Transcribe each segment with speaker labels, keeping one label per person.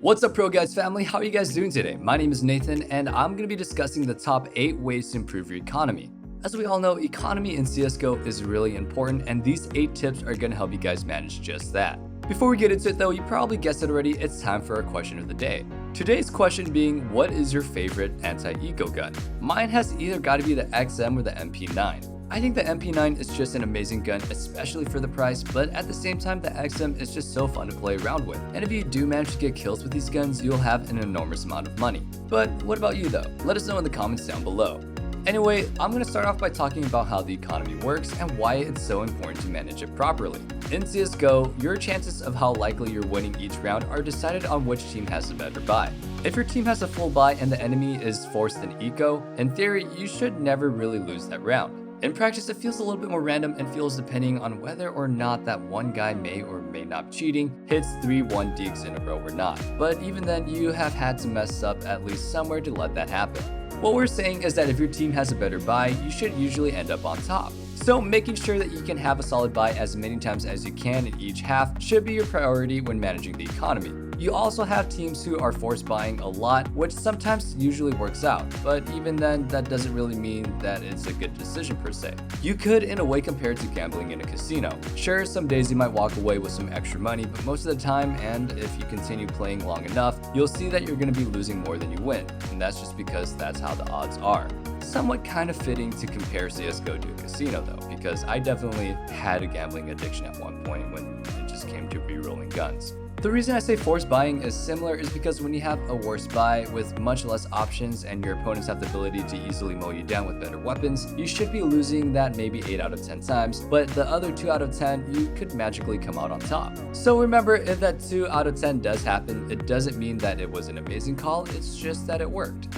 Speaker 1: What's up, ProGuides family? How are you guys doing today? My name is Nathan, and I'm going to be discussing the top 8 ways to improve your economy. As we all know, economy in CSGO is really important, and these 8 tips are going to help you guys manage just that. Before we get into it though, you probably guessed it already, it's time for our question of the day. Today's question being, what is your favorite anti-eco gun? Mine has either got to be the XM or the MP9. I think the MP9 is just an amazing gun, especially for the price, but at the same time the XM is just so fun to play around with. And if you do manage to get kills with these guns, you'll have an enormous amount of money. But what about you though? Let us know in the comments down below. Anyway, I'm going to start off by talking about how the economy works and why it's so important to manage it properly. In CSGO, your chances of how likely you're winning each round are decided on which team has the better buy. If your team has a full buy and the enemy is forced in eco, in theory, you should never really lose that round. In practice, it feels a little bit more random and feels depending on whether or not that one guy may or may not be cheating, hits 3-1 deeks in a row or not. But even then, you have had to mess up at least somewhere to let that happen. What we're saying is that if your team has a better buy, you should usually end up on top. So making sure that you can have a solid buy as many times as you can in each half should be your priority when managing the economy. You also have teams who are force buying a lot, which sometimes usually works out, but even then, that doesn't really mean that it's a good decision per se. You could in a way compare it to gambling in a casino. Sure, some days you might walk away with some extra money, but most of the time, and if you continue playing long enough, you'll see that you're going to be losing more than you win, and that's just because that's how the odds are. Somewhat kind of fitting to compare CSGO to a casino though, because I definitely had a gambling addiction at one point when it just came to re-rolling guns. The reason I say force buying is similar is because when you have a worse buy with much less options and your opponents have the ability to easily mow you down with better weapons, you should be losing that maybe 8 out of 10 times, but the other 2 out of 10 you could magically come out on top. So remember, if that 2 out of 10 does happen, it doesn't mean that it was an amazing call, it's just that it worked.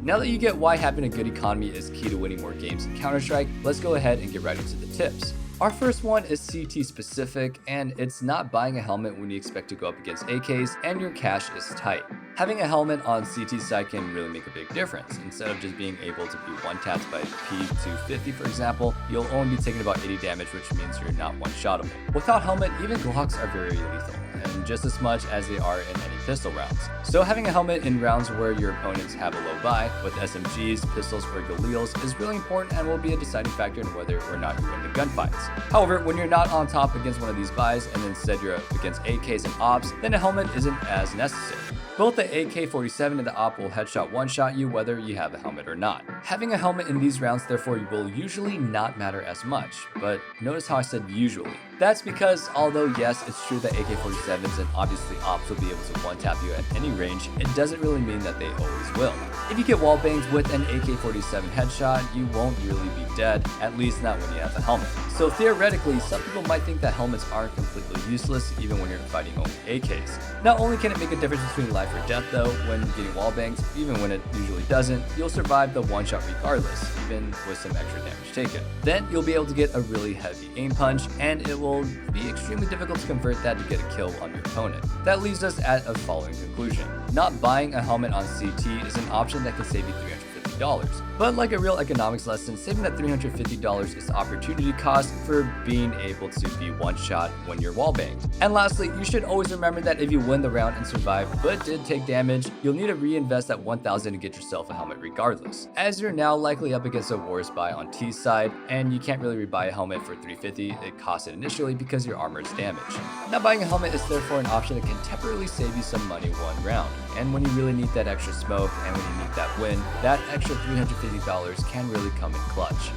Speaker 1: Now that you get why having a good economy is key to winning more games in Counter-Strike, let's go ahead and get right into the tips. Our first one is CT specific, and it's not buying a helmet when you expect to go up against AKs and your cash is tight. Having a helmet on CT side can really make a big difference. Instead of just being able to be one-tapped by P250 for example, you'll only be taking about 80 damage, which means you're not one-shottable. Without helmet, even Glocks are very lethal, and just as much as they are in any pistol rounds. So having a helmet in rounds where your opponents have a low buy with SMGs, pistols, or Galils is really important and will be a deciding factor in whether or not you win the gunfights. However, when you're not on top against one of these buys and instead you're up against AKs and ops, then a helmet isn't as necessary. Both the AK-47 and the op will headshot one-shot you whether you have a helmet or not. Having a helmet in these rounds therefore will usually not matter as much, but notice how I said usually. That's because although yes, it's true that AK-47s and obviously ops will be able to one-tap you at any range, it doesn't really mean that they always will. If you get wallbanged with an AK-47 headshot, you won't really be dead, at least not when you have a helmet. So theoretically, some people might think that helmets aren't completely useless even when you're fighting only AKs. Not only can it make a difference between life or death though, when getting wallbanged, even when it usually doesn't, you'll survive the one shot regardless, even with some extra damage taken. Then you'll be able to get a really heavy aim punch, and it will be extremely difficult to convert that to get a kill on your opponent. That leaves us at a following conclusion. Not buying a helmet on CT is an option that can save you $350. But like a real economics lesson, saving that $350 is opportunity cost for being able to be one shot when you're wallbanged. And lastly, you should always remember that if you win the round and survive but did take damage, you'll need to reinvest that $1,000 to get yourself a helmet regardless, as you're now likely up against a worse buy on T side, and you can't really rebuy a helmet for $350 it cost it initially because your armor is damaged. Not buying a helmet is therefore an option that can temporarily save you some money one round, and when you really need that extra smoke and when you need that win, that extra $350 can really come in clutch.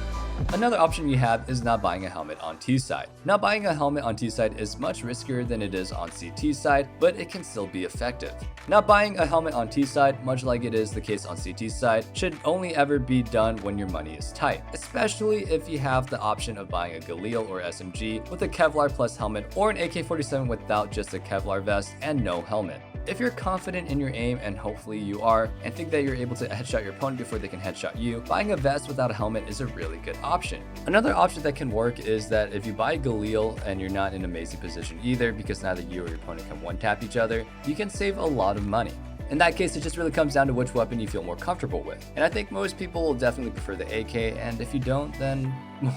Speaker 1: Another option you have is not buying a helmet on T side. Not buying a helmet on T side is much riskier than it is on CT side, but it can still be effective. Not buying a helmet on T side, much like it is the case on CT side, should only ever be done when your money is tight, especially if you have the option of buying a Galil or SMG with a Kevlar plus helmet or an AK-47 without just a Kevlar vest and no helmet. If you're confident in your aim, and hopefully you are, and think that you're able to headshot your opponent before they can headshot you, buying a vest without a helmet is a really good option. Another option that can work is that if you buy Galil and you're not in an amazing position either because neither you or your opponent can one-tap each other, you can save a lot of money. In that case, it just really comes down to which weapon you feel more comfortable with. And I think most people will definitely prefer the AK, and if you don't, then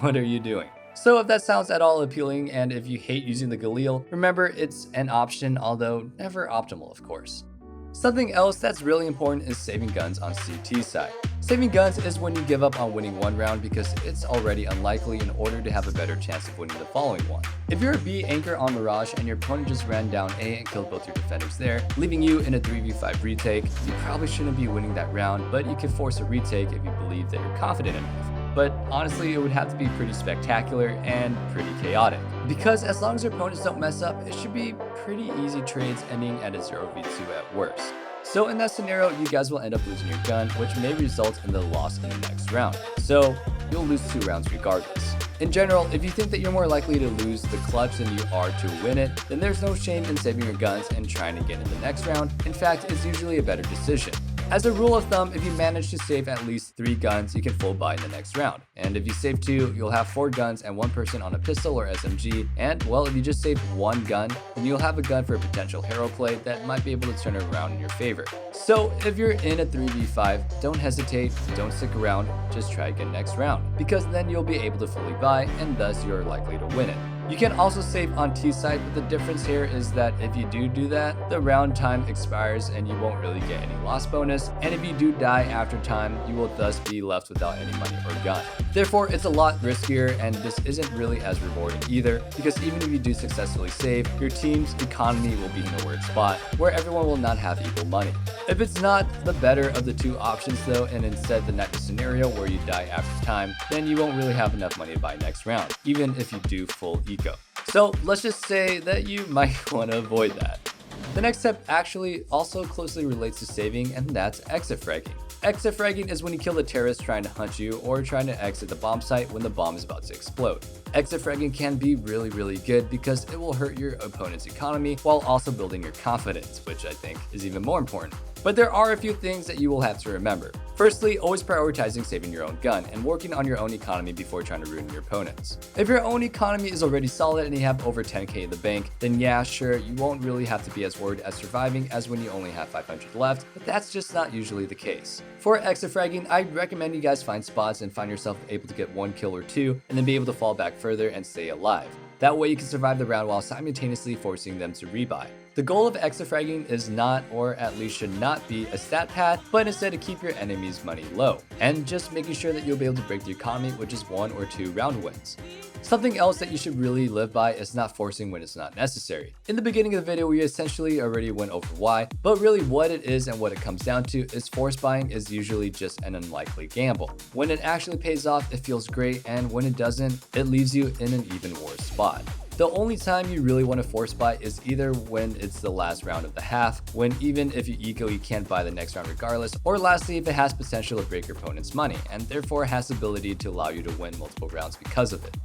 Speaker 1: what are you doing? So if that sounds at all appealing, and if you hate using the Galil, remember it's an option, although never optimal, of course. Something else that's really important is saving guns on CT side. Saving guns is when you give up on winning one round because it's already unlikely in order to have a better chance of winning the following one. If you're a B anchor on Mirage and your opponent just ran down A and killed both your defenders there, leaving you in a 3v5 retake, you probably shouldn't be winning that round, but you can force a retake if you believe that you're confident enough. But honestly, it would have to be pretty spectacular and pretty chaotic. Because as long as your opponents don't mess up, it should be pretty easy trades ending at a 0v2 at worst. So in that scenario, you guys will end up losing your gun, which may result in the loss in the next round. So you'll lose 2 rounds regardless. In general, if you think that you're more likely to lose the clutch than you are to win it, then there's no shame in saving your guns and trying to get in the next round. In fact, it's usually a better decision. As a rule of thumb, if you manage to save at least 3 guns, you can full buy in the next round. And if you save 2, you'll have 4 guns and 1 person on a pistol or SMG. And well, if you just save 1 gun, then you'll have a gun for a potential hero play that might be able to turn it around in your favor. So if you're in a 3v5, don't hesitate, don't stick around, just try again next round, because then you'll be able to fully buy and thus you're likely to win it. You can also save on T side, but the difference here is that if you do that, the round time expires and you won't really get any loss bonus, and if you do die after time, you will thus be left without any money or gun. Therefore, it's a lot riskier, and this isn't really as rewarding either, because even if you do successfully save, your team's economy will be in a weird spot, where everyone will not have equal money. If it's not the better of the 2 options though, and instead the next scenario where you die after time, then you won't really have enough money to buy next round, even if you do full eco. So let's just say that you might want to avoid that. The next step actually also closely relates to saving, and that's exit fragging. Exit fragging is when you kill the terrorist trying to hunt you or trying to exit the bomb site when the bomb is about to explode. Exit fragging can be really good because it will hurt your opponent's economy while also building your confidence, which I think is even more important. But there are a few things that you will have to remember. Firstly, always prioritizing saving your own gun and working on your own economy before trying to ruin your opponent's. If your own economy is already solid and you have over 10k in the bank, then yeah, sure, you won't really have to be as worried as surviving as when you only have 500 left, but that's just not usually the case. For exit fragging, I'd recommend you guys find spots and find yourself able to get 1 kill or 2 and then be able to fall back further and stay alive. That way you can survive the round while simultaneously forcing them to rebuy. The goal of exit fragging is not, or at least should not be, a stat pad, but instead to keep your enemy's money low, and just making sure that you'll be able to break the economy with just 1 or 2 round wins. Something else that you should really live by is not forcing when it's not necessary. In the beginning of the video, we essentially already went over why, but really what it is and what it comes down to is force buying is usually just an unlikely gamble. When it actually pays off, it feels great, and when it doesn't, it leaves you in an even worse spot. The only time you really want to force buy is either when it's the last round of the half, when even if you eco you can't buy the next round regardless, or lastly if it has potential to break your opponent's money and therefore has the ability to allow you to win multiple rounds because of it.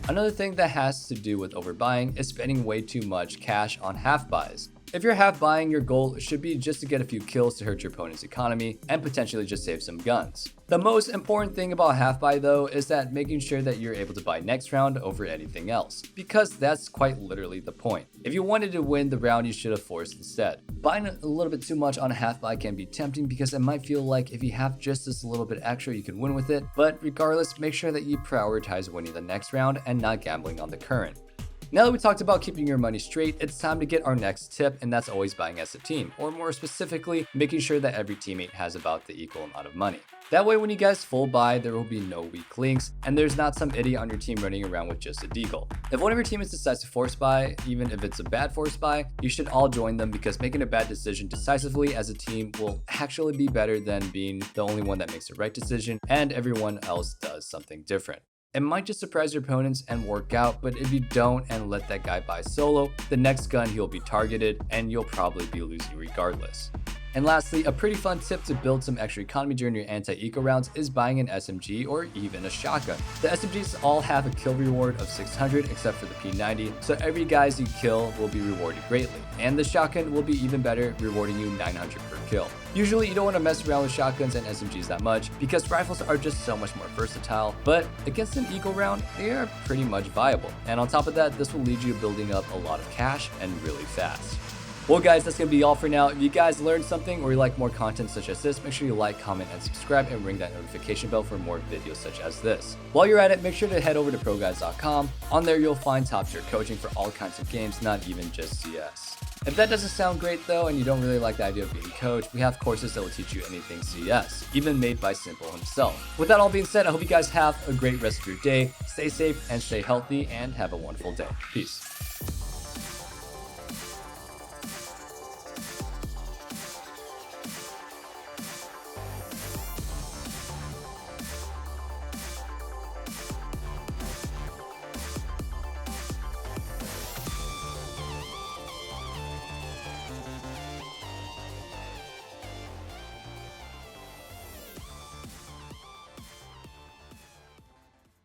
Speaker 1: Another thing that has to do with overbuying is spending way too much cash on half buys. If you're half buying, your goal should be just to get a few kills to hurt your opponent's economy and potentially just save some guns. The most important thing about half buy though is that making sure that you're able to buy next round over anything else, because that's quite literally the point. If you wanted to win the round, you should have forced instead. Buying a little bit too much on a half buy can be tempting because it might feel like if you have just this little bit extra you can win with it, but regardless, make sure that you prioritize winning the next round and not gambling on the current. Now that we talked about keeping your money straight, it's time to get our next tip, and that's always buying as a team, or more specifically, making sure that every teammate has about the equal amount of money. That way when you guys full buy, there will be no weak links, and there's not some idiot on your team running around with just a deagle. If one of your teammates decides to force buy, even if it's a bad force buy, you should all join them because making a bad decision decisively as a team will actually be better than being the only one that makes the right decision and everyone else does something different. It might just surprise your opponents and work out, but if you don't and let that guy buy solo, the next gun he'll be targeted and you'll probably be losing regardless. And lastly, a pretty fun tip to build some extra economy during your anti-eco rounds is buying an SMG or even a shotgun. The SMGs all have a kill reward of 600 except for the P90, so every guys you kill will be rewarded greatly. And the shotgun will be even better, rewarding you 900 per kill. Usually you don't want to mess around with shotguns and SMGs that much because rifles are just so much more versatile, but against an eco round, they are pretty much viable. And on top of that, this will lead you building up a lot of cash and really fast. Well guys, that's gonna be all for now. If you guys learned something or you like more content such as this, make sure you like, comment, and subscribe, and ring that notification bell for more videos such as this. While you're at it, make sure to head over to ProGuides.com. On there you'll find top tier coaching for all kinds of games, not even just CS. If that doesn't sound great though, and you don't really like the idea of being coached, we have courses that will teach you anything CS, even made by Simple himself. With that all being said, I hope you guys have a great rest of your day. Stay safe and stay healthy, and have a wonderful day. Peace.